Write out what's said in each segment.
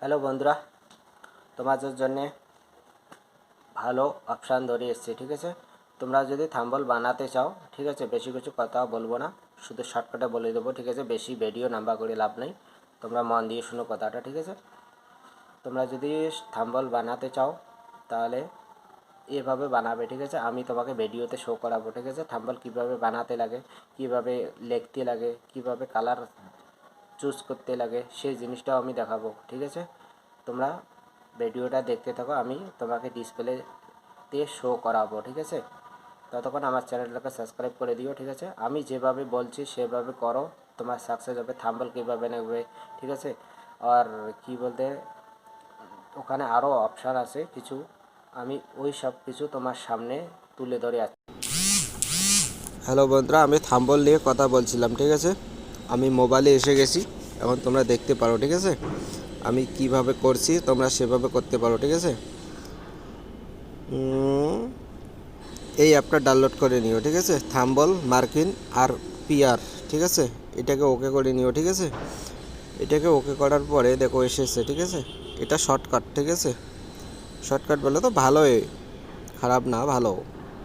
Hello বন্ধুরা, তোমাদের জন্য ভালো অপশান ধরে এসেছি। ঠিক আছে, তোমরা যদি থাম্বল বানাতে চাও, ঠিক আছে, বেশি কিছু কথা বলবো না, শুধু শর্টকাটে বলে দেবো। ঠিক আছে, বেশি ভিডিও নাম্বার করে লাভ নেই, তোমরা মন দিয়ে শুনো কথাটা। ঠিক আছে, তোমরা যদি থাম্বল বানাতে চাও তাহলে এভাবে বানাবে। ঠিক আছে, আমি তোমাকে ভিডিওতে শো করাবো। ঠিক আছে, থাম্বল কীভাবে বানাতে লাগে, কীভাবে লিখতে লাগে, কীভাবে কালার চুজ করতে লাগে, সেই জিনিসটাও আমি দেখাবো। ঠিক আছে, তোমরা ভিডিওটা দেখতে থাকো, আমি তোমাকে ডিসপ্লেতে শো করাবো। ঠিক আছে, ততক্ষণ আমার চ্যানেলটাকে সাবস্ক্রাইব করে দিও। ঠিক আছে, আমি যেভাবে বলছি সেভাবে করো, তোমার সাকসেস হবে। থাম্বল কীভাবে নেবে, ঠিক আছে, আর কি বলতে ওখানে আরও অপশান আছে কিছু, আমি ওই সব কিছু তোমার সামনে তুলে ধরে আছি। হ্যালো বন্ধুরা, আমি থাম্বল নিয়ে কথা বলছিলাম। ঠিক আছে, আমি মোবাইলে এসে গেছি, এখন তোমরা দেখতে পারো। ঠিক আছে, আমি কিভাবে করছি তোমরা সেভাবে করতে পারো। ঠিক আছে, এই অ্যাপটা ডাউনলোড করে নিও। ঠিক আছে, থাম্বল মার্কিন আর পিআর। ঠিক আছে, এটাকে ওকে করে নিও। ঠিক আছে, এটাকে ওকে করার পরে দেখো এসেছে। ঠিক আছে, এটা শর্টকাট। ঠিক আছে, শর্টকাট বলে তো ভালোই, খারাপ না, ভালো।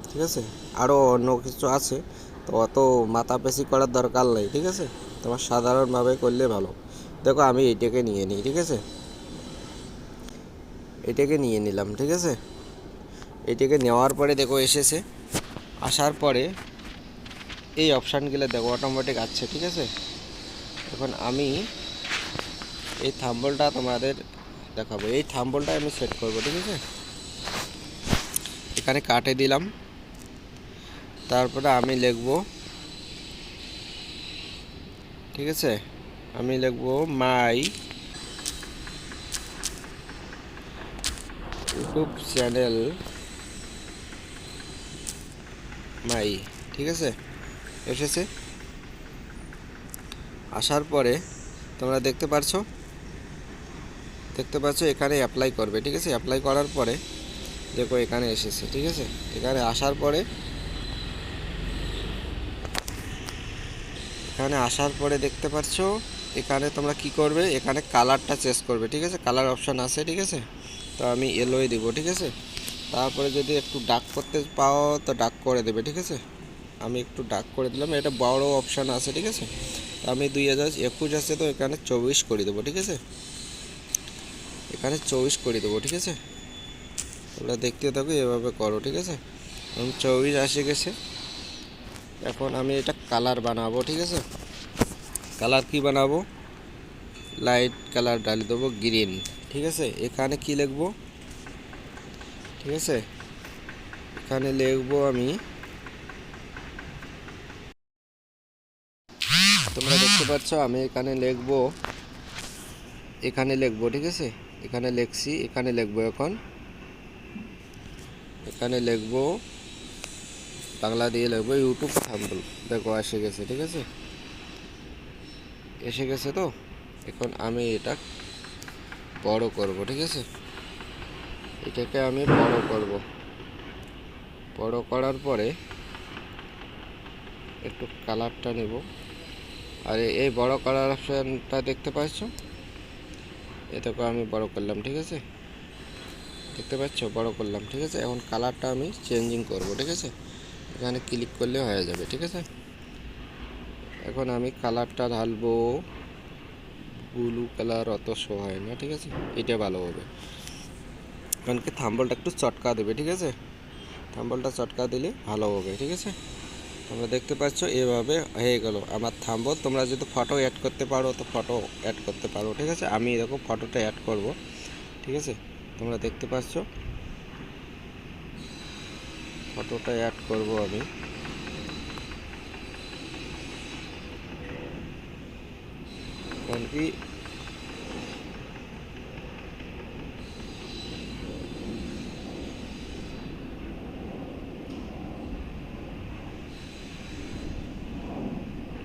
ঠিক আছে, আরও অন্য কিছু আছে, তো অত মাথাপেশি করার দরকার নেই। ঠিক আছে, তোমার সাধারণভাবে করলে ভালো। দেখো আমি এইটাকে নিয়ে নিই। ঠিক আছে, এটাকে নিয়ে নিলাম। ঠিক আছে, এটাকে নেওয়ার পরে দেখো এসেছে, আসার পরে এই অপশানগুলো দেখো অটোমেটিক আসছে। ঠিক আছে, এখন আমি এই থাম্বলটা তোমাদের দেখাবো। এই থাম্বলটা আমি সেট করব। ঠিক আছে, এখানে কাটে দিলাম, তারপরে আমি লিখব, ঠিক আছে, আমি লিখব মাই ইউটিউব চ্যানেল মাই। ঠিক আছে, এসেছে, আসার পরে তোমরা দেখতে পাচ্ছ এখানে অ্যাপ্লাই করবে। ঠিক আছে, অ্যাপ্লাই করার পরে দেখো এখানে এসেছে। ঠিক আছে, এখানে আসার পরে দেখতে পাচ্ছ এখানে তোমরা কি করবে, এখানে কালারটা চেঞ্জ করবে। ঠিক আছে, কালার অপশান আছে। ঠিক আছে, তো আমি এলোই দেবো। ঠিক আছে, তারপরে যদি একটু ডার্ক করতে পাও তো ডার্ক করে দেবে। ঠিক আছে, আমি একটু ডার্ক করে দিলাম, এটা বড় অপশান আছে। ঠিক আছে, আমি 2021 আছে তো এখানে 24 করে দেবো। ঠিক আছে, এখানে 24 করে দেবো। ঠিক আছে, তোমরা দেখতে থাকো, এভাবে করো। ঠিক আছে, এখন 24 আসে গেছে, এখন আমি এটা কালার বানাবো। ঠিক আছে, কালার কি বানাবো, লাইট কালার ডালি দেবো গ্রিন। ঠিক আছে, এখানে কি লিখবো, ঠিক আছে, এখানে লিখবো আমি, তোমরা দেখতে পাচ্ছ আমি এখানে লিখবো, ঠিক আছে, এখানে লিখছি, এখানে লিখবো, এখন এখানে লিখবো বাংলা দিয়ে লিখবো ইউটিউব থাম্বনেল। দেখো এসে গেছে। ঠিক আছে, এসে গেছে তো এখন আমি এটা বড় করব। ঠিক আছে, এটাকে আমি বড় করব, বড় করার পরে একটু কালারটা নেব, আর এই বড় কালার অপশানটা দেখতে পাচ্ছ, এটাকে আমি বড় করলাম। ঠিক আছে, দেখতে পাচ্ছ বড় করলাম। ঠিক আছে, এখন কালারটা আমি চেঞ্জিং করব। ঠিক আছে, এখানে ক্লিক করলে হয়ে যাবে। ঠিক আছে, এখন আমি কালারটা ঢালবো ব্লু কালার, অত শো হয় না। ঠিক আছে, এটা ভালো হবে, কারণ কি থাম্বলটা একটু চটকা দেবে। ঠিক আছে, থাম্বলটা চটকা দিলে ভালো হবে। ঠিক আছে, তোমরা দেখতে পাচ্ছ এভাবে হয়ে গেল আমার থাম্বল। তোমরা যদি ফটো অ্যাড করতে পারো তো ফটো অ্যাড করতে পারো। ঠিক আছে, আমি এরকম ফটোটা অ্যাড করব। ঠিক আছে, তোমরা দেখতে পাচ্ছ ফটোটা অ্যাড করব আমি, কারণ কি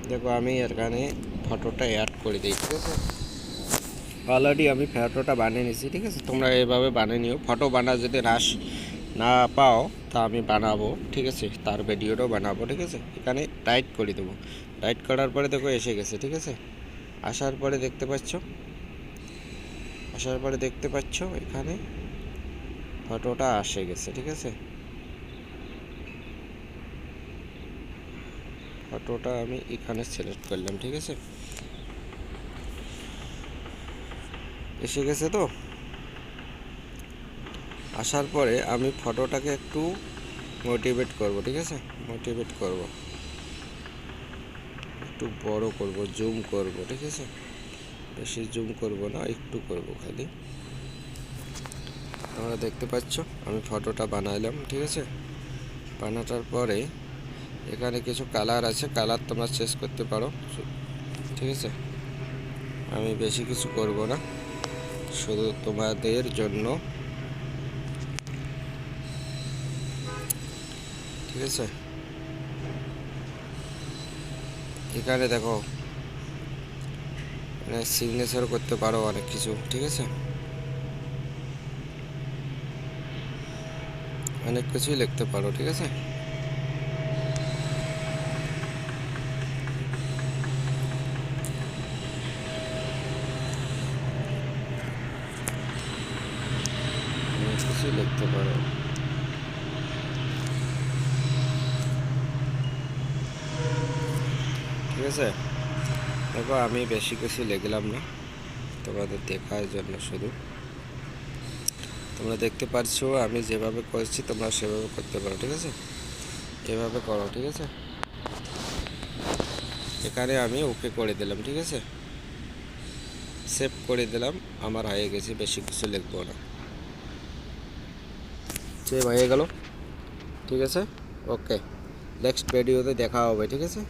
দেখো আমি এখানে ফটোটা অ্যাড করে দিই। ঠিক আছে, অলরেডি আমি ফটোটা বানিয়ে নিয়েছি। ঠিক আছে, তোমরা এভাবে বানিয়ে নিও। ফটো বানা যদি না পাও তা আমি বানাবো। ঠিক আছে, তার ভিডিওটাও বানাবো। ঠিক আছে, এখানে টাইট করে দেবো, টাইট করার পরে দেখো এসে গেছে। ঠিক আছে, আসার পরে দেখতে পাচ্ছ আসার পরে দেখতে পাচ্ছ এখানে ফটোটা এসে গেছে, ঠিক আছে। ফটোটা আমি এখানে সিলেক্ট করলাম, ঠিক আছে। এসে গেছে তো। আসার পরে আমি ফটোটাকে একটু মোটিভেট করব, ঠিক আছে। মোটিভেট করব, একটু বড় করব, জুম করব, ঠিক আছে। বেশি জুম করব না, একটু করব খালি। তোমরা দেখতে পাচ্ছ আমি ফটোটা বানাইলাম, ঠিক আছে। বানানোর পরে এখানে কিছু কালার আছে, কালার তোমরা চেঞ্জ করতে পারো, ঠিক আছে। আমি বেশি কিছু করব না, শুধু তোমাদের জন্য, ঠিক আছে। এখানে দেখো মানে সিগনেচার করতে পারো অনেক কিছু, ঠিক আছে। অনেক কিছুই লিখতে পারো, ঠিক আছে। অনেক কিছুই লিখতে পারো। ঠিক আছে, দেখো আমি বেশি কিছু লিখলাম না, তোমাদের দেখার জন্য শুধু। তোমরা দেখতে পাচ্ছ আমি যেভাবে করছি তোমরা সেভাবে করতে পারো, ঠিক আছে। এভাবে করো, ঠিক আছে। এখানে আমি ওকে করে দিলাম, ঠিক আছে। সেভ করে দিলাম, আমার হয়ে গেছে, বেশি কিছু লিখবো না। সেভ হয়ে গেল, ঠিক আছে। ওকে, নেক্সট ভিডিওতে দেখা হবে, ঠিক আছে।